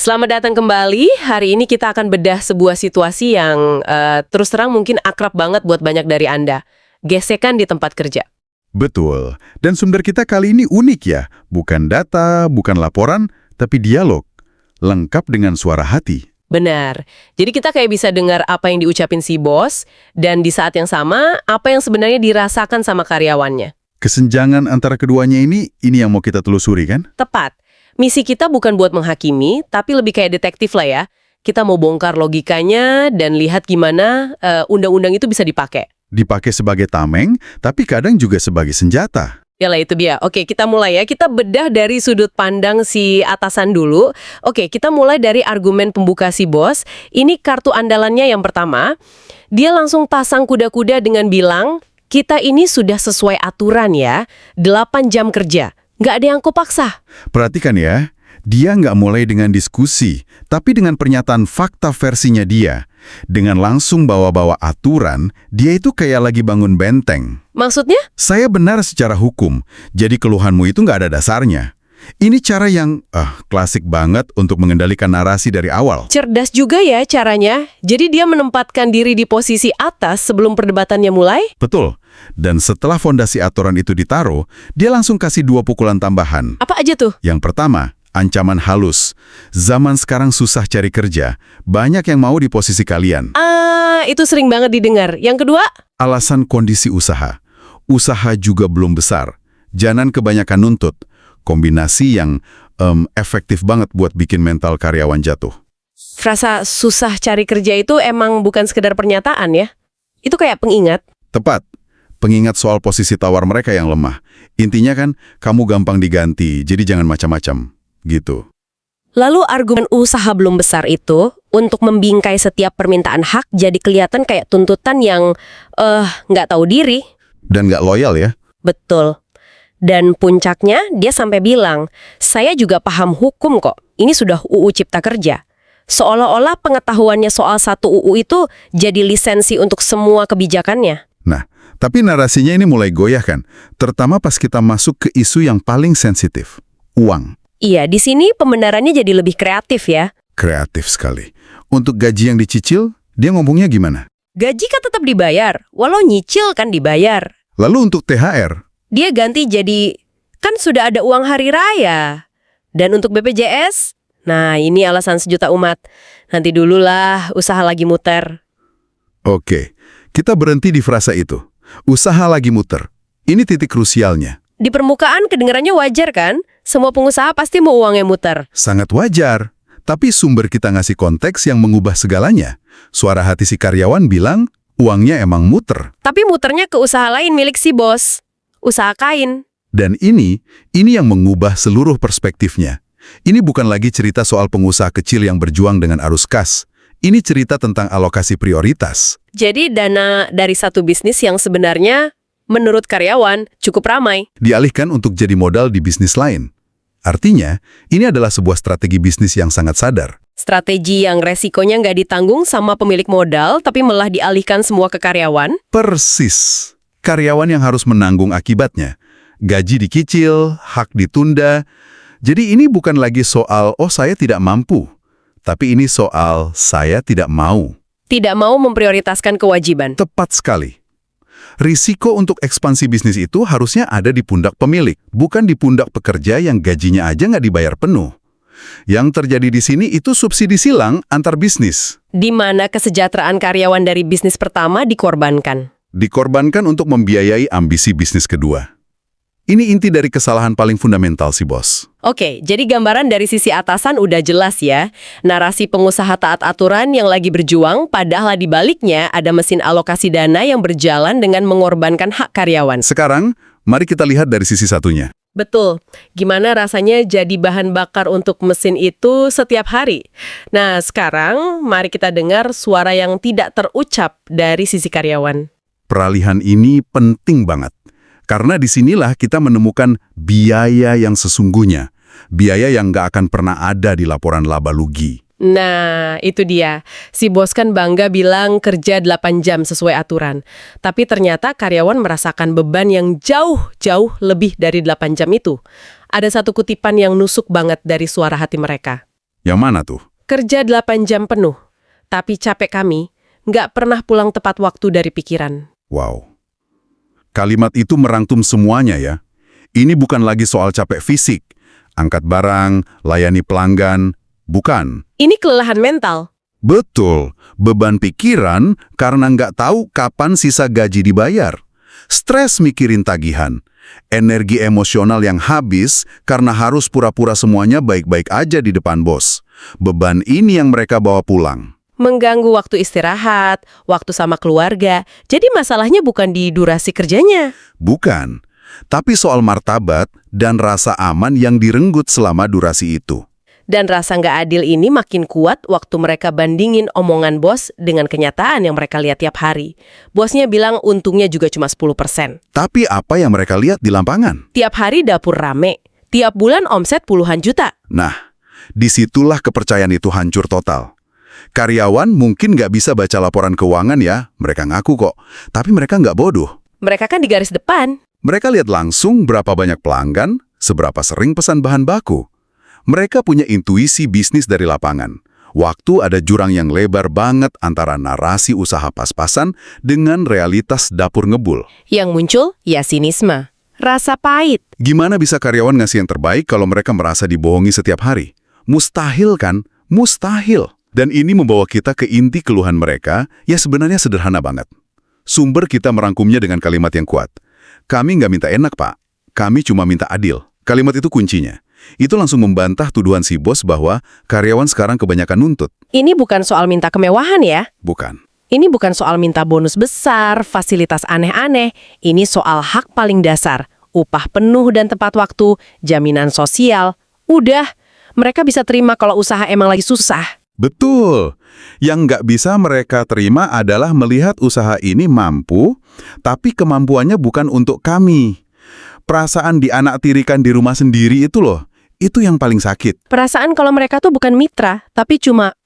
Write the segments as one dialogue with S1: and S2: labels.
S1: Selamat datang kembali. Hari ini kita akan bedah sebuah situasi yang terus terang mungkin akrab banget buat banyak dari Anda. Gesekan di tempat kerja.
S2: Betul. Dan sumber kita kali ini unik ya. Bukan data, bukan laporan, tapi dialog. Lengkap dengan suara hati.
S1: Benar. Jadi kita kayak bisa dengar apa yang diucapin si bos, dan di saat yang sama, apa yang sebenarnya dirasakan sama karyawannya.
S2: Kesenjangan antara keduanya ini yang mau kita telusuri kan?
S1: Tepat. Misi kita bukan buat menghakimi, tapi lebih kayak detektif lah ya. Kita mau bongkar logikanya dan lihat gimana undang-undang itu bisa dipakai.
S2: Dipakai sebagai tameng, tapi kadang juga sebagai senjata.
S1: Yalah itu dia. Oke, kita mulai ya. Kita bedah dari sudut pandang si atasan dulu. Oke, kita mulai dari argumen pembuka si bos. Ini kartu andalannya yang pertama. Dia langsung pasang kuda-kuda dengan bilang, kita ini sudah sesuai aturan ya, 8 jam kerja. Nggak ada yang kupaksa.
S2: Perhatikan ya, dia nggak mulai dengan diskusi, tapi dengan pernyataan fakta versinya dia. Dengan langsung bawa-bawa aturan, dia itu kayak lagi bangun benteng.
S1: Maksudnya?
S2: Saya benar secara hukum, jadi keluhanmu itu nggak ada dasarnya. Ini cara yang klasik banget untuk mengendalikan narasi dari awal.
S1: Cerdas juga ya caranya. Jadi dia menempatkan diri di posisi atas sebelum perdebatannya mulai?
S2: Betul. Dan setelah fondasi aturan itu ditaruh, dia langsung kasih 2 pukulan tambahan.
S1: Apa aja tuh?
S2: Yang pertama, ancaman halus. Zaman sekarang susah cari kerja. Banyak yang mau di posisi kalian.
S1: Itu sering banget didengar. Yang kedua?
S2: Alasan kondisi usaha. Usaha juga belum besar. Jangan kebanyakan nuntut. Kombinasi yang efektif banget buat bikin mental karyawan jatuh.
S1: Frasa susah cari kerja itu emang bukan sekedar pernyataan ya? Itu kayak pengingat.
S2: Tepat. Pengingat soal posisi tawar mereka yang lemah. Intinya kan, kamu gampang diganti, jadi jangan macam-macam. Gitu.
S1: Lalu argumen usaha belum besar itu untuk membingkai setiap permintaan hak jadi kelihatan kayak tuntutan yang nggak tahu diri.
S2: Dan nggak loyal ya?
S1: Betul. Dan puncaknya dia sampai bilang, saya juga paham hukum kok. Ini sudah UU Cipta Kerja. Seolah-olah pengetahuannya soal satu UU itu jadi lisensi untuk semua kebijakannya.
S2: Nah, tapi narasinya ini mulai goyah kan? Terutama pas kita masuk ke isu yang paling sensitif. Uang.
S1: Iya, di sini pembenarannya jadi lebih kreatif ya.
S2: Kreatif sekali. Untuk gaji yang dicicil, dia ngomongnya gimana?
S1: Gaji kan tetap dibayar, walau nyicil kan dibayar.
S2: Lalu untuk THR?
S1: Dia ganti jadi, kan sudah ada uang hari raya. Dan untuk BPJS, nah ini alasan sejuta umat. Nanti dululah usaha lagi muter.
S2: Oke, kita berhenti di frasa itu. Usaha lagi muter. Ini titik krusialnya.
S1: Di permukaan kedengarannya wajar kan? Semua pengusaha pasti mau uangnya muter.
S2: Sangat wajar. Tapi sumber kita ngasih konteks yang mengubah segalanya. Suara hati si karyawan bilang, uangnya emang muter.
S1: Tapi muternya ke usaha lain milik si bos. Usaha kain.
S2: Dan ini yang mengubah seluruh perspektifnya. Ini bukan lagi cerita soal pengusaha kecil yang berjuang dengan arus kas. Ini cerita tentang alokasi prioritas.
S1: Jadi dana dari satu bisnis yang sebenarnya, menurut karyawan, cukup ramai.
S2: Dialihkan untuk jadi modal di bisnis lain. Artinya, ini adalah sebuah strategi bisnis yang sangat sadar.
S1: Strategi yang resikonya nggak ditanggung sama pemilik modal, tapi malah dialihkan semua ke karyawan.
S2: Persis. Karyawan yang harus menanggung akibatnya. Gaji dicicil, hak ditunda. Jadi ini bukan lagi soal, saya tidak mampu. Tapi ini soal, saya tidak mau.
S1: Tidak mau memprioritaskan kewajiban.
S2: Tepat sekali. Risiko untuk ekspansi bisnis itu harusnya ada di pundak pemilik, bukan di pundak pekerja yang gajinya aja nggak dibayar penuh. Yang terjadi di sini itu subsidi silang antar bisnis.
S1: Di mana kesejahteraan karyawan dari bisnis pertama dikorbankan.
S2: Dikorbankan untuk membiayai ambisi bisnis kedua. Ini inti dari kesalahan paling fundamental si bos.
S1: Oke, jadi gambaran dari sisi atasan udah jelas ya. Narasi pengusaha taat aturan yang lagi berjuang, padahal di baliknya ada mesin alokasi dana yang berjalan dengan mengorbankan hak karyawan.
S2: Sekarang, mari kita lihat dari sisi satunya.
S1: Betul. Gimana rasanya jadi bahan bakar untuk mesin itu setiap hari? Nah, sekarang mari kita dengar suara yang tidak terucap dari sisi karyawan.
S2: Peralihan ini penting banget. Karena disinilah kita menemukan biaya yang sesungguhnya. Biaya yang nggak akan pernah ada di laporan laba lugi.
S1: Nah, itu dia. Si bos kan bangga bilang kerja 8 jam sesuai aturan. Tapi ternyata karyawan merasakan beban yang jauh-jauh lebih dari 8 jam itu. Ada satu kutipan yang nusuk banget dari suara hati mereka.
S2: Yang mana tuh?
S1: Kerja 8 jam penuh, tapi capek kami nggak pernah pulang tepat waktu dari pikiran.
S2: Wow. Kalimat itu merangkum semuanya ya. Ini bukan lagi soal capek fisik, angkat barang, layani pelanggan, bukan.
S1: Ini kelelahan mental.
S2: Betul, beban pikiran karena nggak tahu kapan sisa gaji dibayar. Stres mikirin tagihan. Energi emosional yang habis karena harus pura-pura semuanya baik-baik aja di depan bos. Beban ini yang mereka bawa pulang.
S1: Mengganggu waktu istirahat, waktu sama keluarga. Jadi masalahnya bukan di durasi kerjanya.
S2: Bukan, tapi soal martabat dan rasa aman yang direnggut selama durasi itu.
S1: Dan rasa nggak adil ini makin kuat waktu mereka bandingin omongan bos dengan kenyataan yang mereka lihat tiap hari. Bosnya bilang untungnya juga cuma 10%.
S2: Tapi apa yang mereka lihat di lapangan?
S1: Tiap hari dapur rame, tiap bulan omset puluhan juta.
S2: Nah, disitulah kepercayaan itu hancur total. Karyawan mungkin nggak bisa baca laporan keuangan ya, mereka ngaku kok. Tapi mereka nggak bodoh.
S1: Mereka kan di garis depan.
S2: Mereka lihat langsung berapa banyak pelanggan, seberapa sering pesan bahan baku. Mereka punya intuisi bisnis dari lapangan. Waktu ada jurang yang lebar banget antara narasi usaha pas-pasan dengan realitas dapur ngebul.
S1: Yang muncul, ya sinisme. Rasa pahit.
S2: Gimana bisa karyawan ngasih yang terbaik kalau mereka merasa dibohongi setiap hari? Mustahil kan? Mustahil. Dan ini membawa kita ke inti keluhan mereka, ya sebenarnya sederhana banget. Sumber kita merangkumnya dengan kalimat yang kuat. Kami nggak minta enak, Pak. Kami cuma minta adil. Kalimat itu kuncinya. Itu langsung membantah tuduhan si bos bahwa karyawan sekarang kebanyakan nuntut.
S1: Ini bukan soal minta kemewahan ya.
S2: Bukan.
S1: Ini bukan soal minta bonus besar, fasilitas aneh-aneh. Ini soal hak paling dasar. Upah penuh dan tepat waktu, jaminan sosial. Udah, mereka bisa terima kalau usaha emang lagi susah.
S2: Betul. Yang nggak bisa mereka terima adalah melihat usaha ini mampu, tapi kemampuannya bukan untuk kami. Perasaan dianaktirikan di rumah sendiri itu loh, itu yang paling sakit.
S1: Perasaan kalau mereka tuh bukan mitra, tapi cuma,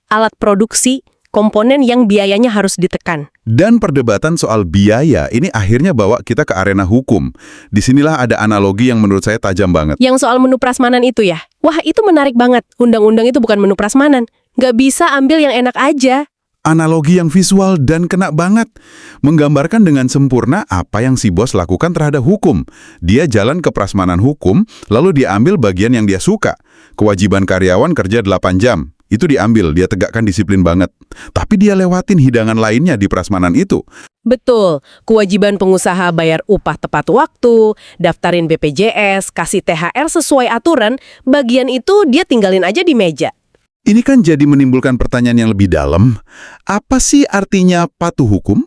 S1: alat produksi, komponen yang biayanya harus ditekan.
S2: Dan perdebatan soal biaya ini akhirnya bawa kita ke arena hukum. Disinilah ada analogi yang menurut saya tajam banget.
S1: Yang soal menu prasmanan itu ya? Wah, itu menarik banget. Undang-undang itu bukan menu prasmanan. Nggak bisa ambil yang enak aja.
S2: Analogi yang visual dan kena banget. Menggambarkan dengan sempurna apa yang si bos lakukan terhadap hukum. Dia jalan ke prasmanan hukum, lalu dia ambil bagian yang dia suka. Kewajiban karyawan kerja 8 jam. Itu diambil, dia tegakkan disiplin banget. Tapi dia lewatin hidangan lainnya di prasmanan itu.
S1: Betul, kewajiban pengusaha bayar upah tepat waktu, daftarin BPJS, kasih THR sesuai aturan, bagian itu dia tinggalin aja di meja.
S2: Ini kan jadi menimbulkan pertanyaan yang lebih dalam. Apa sih artinya patuh hukum?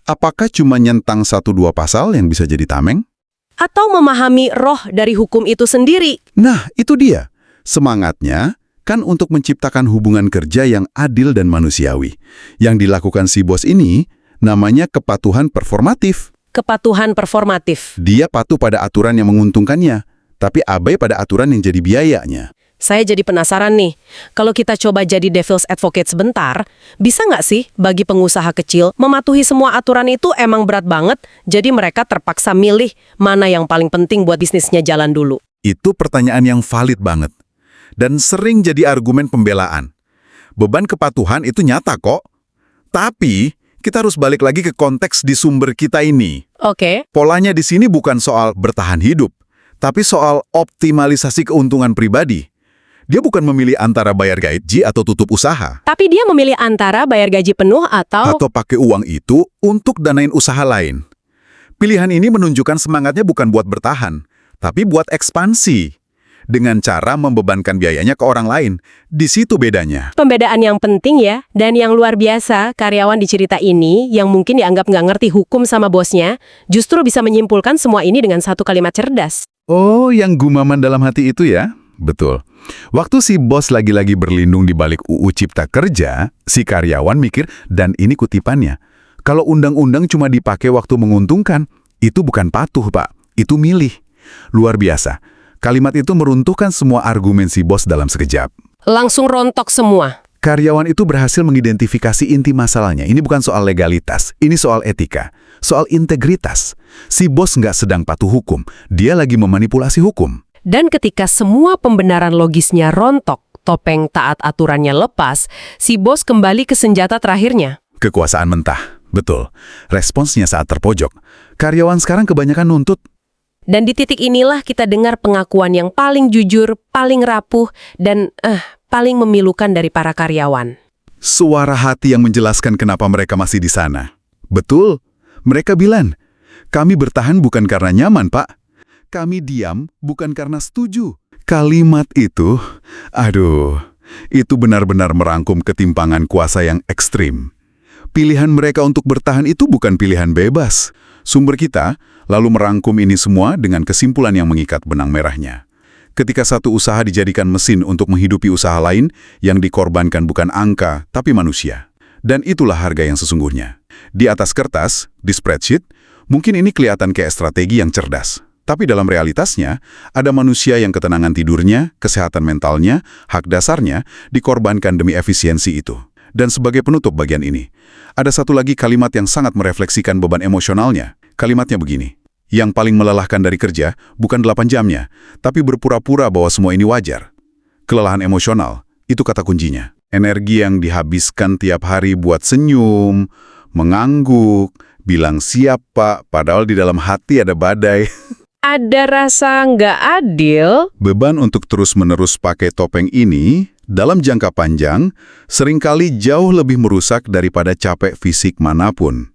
S2: Apakah cuma nyentang 1-2 pasal yang bisa jadi tameng?
S1: Atau memahami roh dari hukum itu sendiri?
S2: Nah, itu dia. Semangatnya kan untuk menciptakan hubungan kerja yang adil dan manusiawi. Yang dilakukan si bos ini namanya kepatuhan performatif.
S1: Kepatuhan performatif.
S2: Dia patuh pada aturan yang menguntungkannya, tapi abai pada aturan yang jadi biayanya.
S1: Saya jadi penasaran nih, kalau kita coba jadi devil's advocate sebentar, bisa nggak sih bagi pengusaha kecil mematuhi semua aturan itu emang berat banget, jadi mereka terpaksa milih mana yang paling penting buat bisnisnya jalan dulu?
S2: Itu pertanyaan yang valid banget. Dan sering jadi argumen pembelaan. Beban kepatuhan itu nyata kok. Tapi kita harus balik lagi ke konteks di sumber kita ini.
S1: Oke.
S2: Polanya di sini bukan soal bertahan hidup, tapi soal optimalisasi keuntungan pribadi. Dia bukan memilih antara bayar gaji atau tutup usaha.
S1: Tapi dia memilih antara bayar gaji penuh atau
S2: pakai uang itu untuk danain usaha lain. Pilihan ini menunjukkan semangatnya bukan buat bertahan, tapi buat ekspansi. Dengan cara membebankan biayanya ke orang lain. Di situ bedanya.
S1: Pembedaan yang penting ya, dan yang luar biasa, karyawan di cerita ini, yang mungkin dianggap nggak ngerti hukum sama bosnya, justru bisa menyimpulkan semua ini dengan satu kalimat cerdas.
S2: Oh, yang gumaman dalam hati itu ya? Betul. Waktu si bos lagi-lagi berlindung di balik UU Cipta Kerja, si karyawan mikir, dan ini kutipannya, kalau undang-undang cuma dipakai waktu menguntungkan, itu bukan patuh, Pak. Itu milih. Luar biasa. Kalimat itu meruntuhkan semua argumen si bos dalam sekejap.
S1: Langsung rontok semua.
S2: Karyawan itu berhasil mengidentifikasi inti masalahnya. Ini bukan soal legalitas, ini soal etika, soal integritas. Si bos nggak sedang patuh hukum, dia lagi memanipulasi hukum.
S1: Dan ketika semua pembenaran logisnya rontok, topeng taat aturannya lepas, si bos kembali ke senjata terakhirnya.
S2: Kekuasaan mentah, betul. Responsnya saat terpojok. Karyawan sekarang kebanyakan nuntut.
S1: Dan di titik inilah kita dengar pengakuan yang paling jujur, paling rapuh, dan paling memilukan dari para karyawan.
S2: Suara hati yang menjelaskan kenapa mereka masih di sana. Betul, mereka bilang, kami bertahan bukan karena nyaman, Pak. Kami diam bukan karena setuju. Kalimat itu, itu benar-benar merangkum ketimpangan kuasa yang ekstrim. Pilihan mereka untuk bertahan itu bukan pilihan bebas. Sumber kita lalu merangkum ini semua dengan kesimpulan yang mengikat benang merahnya. Ketika satu usaha dijadikan mesin untuk menghidupi usaha lain, yang dikorbankan bukan angka, tapi manusia. Dan itulah harga yang sesungguhnya. Di atas kertas, di spreadsheet, mungkin ini kelihatan kayak strategi yang cerdas. Tapi dalam realitasnya, ada manusia yang ketenangan tidurnya, kesehatan mentalnya, hak dasarnya, dikorbankan demi efisiensi itu. Dan sebagai penutup bagian ini, ada satu lagi kalimat yang sangat merefleksikan beban emosionalnya. Kalimatnya begini, yang paling melelahkan dari kerja bukan 8 jamnya, tapi berpura-pura bahwa semua ini wajar. Kelelahan emosional, itu kata kuncinya. Energi yang dihabiskan tiap hari buat senyum, mengangguk, bilang siap Pak, padahal di dalam hati ada badai.
S1: Ada rasa nggak adil.
S2: Beban untuk terus-menerus pakai topeng ini, dalam jangka panjang, seringkali jauh lebih merusak daripada capek fisik manapun.